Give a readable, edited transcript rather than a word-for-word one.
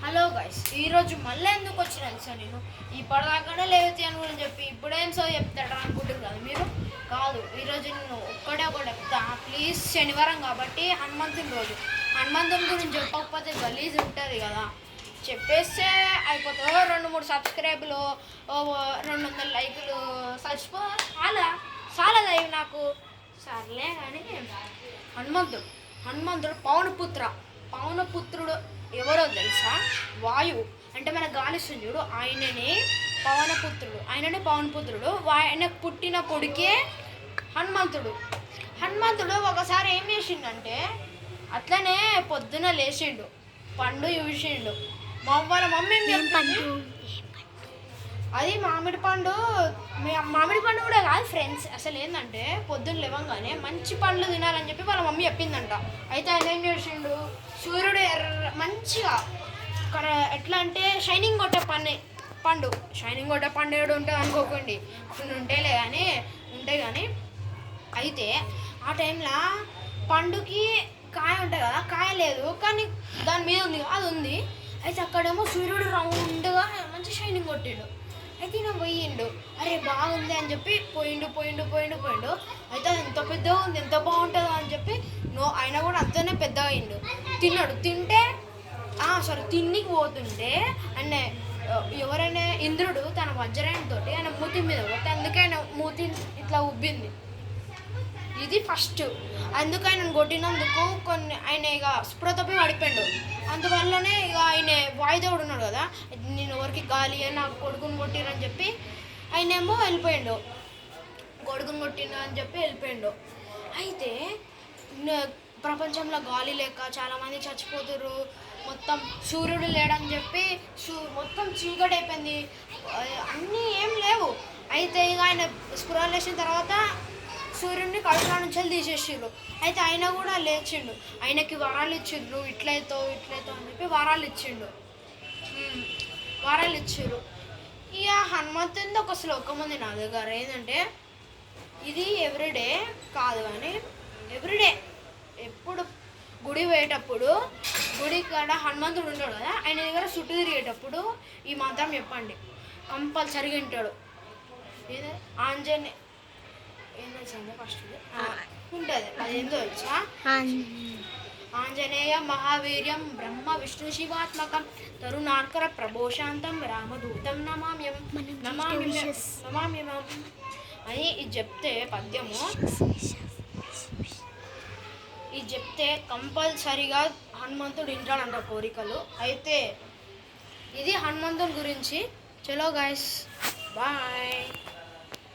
Hello guys, ఈరోజు మళ్ళీ ఎందుకు వచ్చినాను సార్ నేను ఇప్పటిదాకానే లేవతి అని కూడా చెప్పి ఇప్పుడేం సో చెప్తాడు అనుకుంటారు కదా మీరు. కాదు, ఈరోజు నేను ఒక్కడే ఒకటి చెప్తా ప్లీజ్. శనివారం కాబట్టి హనుమంతుని రోజు. హనుమంతుని గురించి చెప్పకపోతే గలీజ్ ఉంటుంది కదా, చెప్పేస్తే అయిపోతుంది. 2-3 సబ్స్క్రైబులు, 200 లైకులు చచ్చిపో చాలా అవి నాకు సర్లే. కానీ హనుమంతుడు పవనపుత్రుడు ఎవరో తెలుసా? వాయువు అంటే మన గాలి సూర్యుడు, ఆయననే పవనపుత్రుడు. ఆయనకు పుట్టిన కొడుకే హనుమంతుడు ఒకసారి ఏం చేసిండంటే అట్లనే పొద్దున లేచిండు, పండు చూసిండు. వాళ్ళ మమ్మీ అది మామిడి పండు కూడా కాదు ఫ్రెండ్స్. అసలు ఏంటంటే పొద్దున్న లేవంగానే మంచి పండ్లు తినాలని చెప్పి వాళ్ళ మమ్మీ చెప్పిందంట. అయితే ఆయన ఏం చేసిండు, సూర్యుడు మంచిగా ఎట్లా అంటే షైనింగ్ కొట్టే పండు ఏడు ఉంటుంది అనుకోకండి, ఉంటాయి కానీ అయితే ఆ టైంలో పండుకి కాయ ఉంటుంది కదా, కాయ లేదు కానీ దాని మీద ఉంది, అది ఉంది. అయితే అక్కడేమో సూర్యుడు రౌండ్గా మంచి షైనింగ్ కొట్టిండు. అయితే ఈయన పోయిండు, అరే బాగుంది అని చెప్పి పోయిండు. అయితే అది ఎంత పెద్దగా ఉంది, ఎంత బాగుంటుందో అని చెప్పి ఆయన కూడా అంతనే పెద్దగా అయిండు. తిన్నికి పోతుంటే ఆయన ఎవరైనా ఇంద్రుడు తన వజ్రాయంతో ఆయన మూతి మీద పోతే అందుకే ఆయన మూతి ఇట్లా ఉబ్బింది. ఇది ఫస్ట్. అందుకు ఆయన కొట్టినందుకు ఆయన ఇక స్పృహ తప్పి పడిపోయాడు. అందువల్లనే ఇక ఆయన వాయుదేవుడు ఉన్నాడు కదా, నేను ఎవరికి గాలి అని నాకు కొడుకుని కొట్టిరని చెప్పి ఆయన ఏమో వెళ్ళిపోయాడు. కొడుకుని కొట్టిన అని చెప్పి వెళ్ళిపోయాడు. అయితే ప్రపంచంలో గాలి లేక చాలామంది చచ్చిపోతున్నారు, మొత్తం సూర్యుడు లేడని చెప్పి మొత్తం చీకటి అయిపోయింది, అన్నీ ఏం లేవు. అయితే ఇక ఆయన స్పృహ లేచిన తర్వాత సూర్యుడిని కడుపులో నుంచి తీసేసిండ్రు. అయితే ఆయన కూడా లేచిండు, ఆయనకి వరాలు ఇచ్చిండ్రు, ఇట్లయితావు అని చెప్పి వరాలు ఇచ్చిండ్రు. ఇక హనుమంతునిది ఒక శ్లోకం ఉంది నా దగ్గర. ఏంటంటే ఇది ఎవ్రీడే కాదు కానీ ఎవ్రీడే ఎప్పుడు గుడి పోయేటప్పుడు, గుడి కాడ హనుమంతుడు ఉంటాడు కదా, ఆయన దగ్గర చుట్టూ తిరిగేటప్పుడు ఈ మంత్రం చెప్పండి, కంపల్సరిగా వింటాడు. ఆంజనేయ ఫస్ట్ ఉంటుంది, అదేందో తెలుసా? ఆంజనేయ మహావీర్యం బ్రహ్మ విష్ణు శివాత్మకం తరుణార్కర ప్రభోశాంతం రామదూతం నమామ్యం అని ఇది చెప్తే పద్యము, ఇది చెప్తే కంపల్సరిగా హనుమంతుడు వింటాడంట కోరికలు. అయితే ఇది హనుమంతుడి గురించి. చలో గైస్, బాయ్.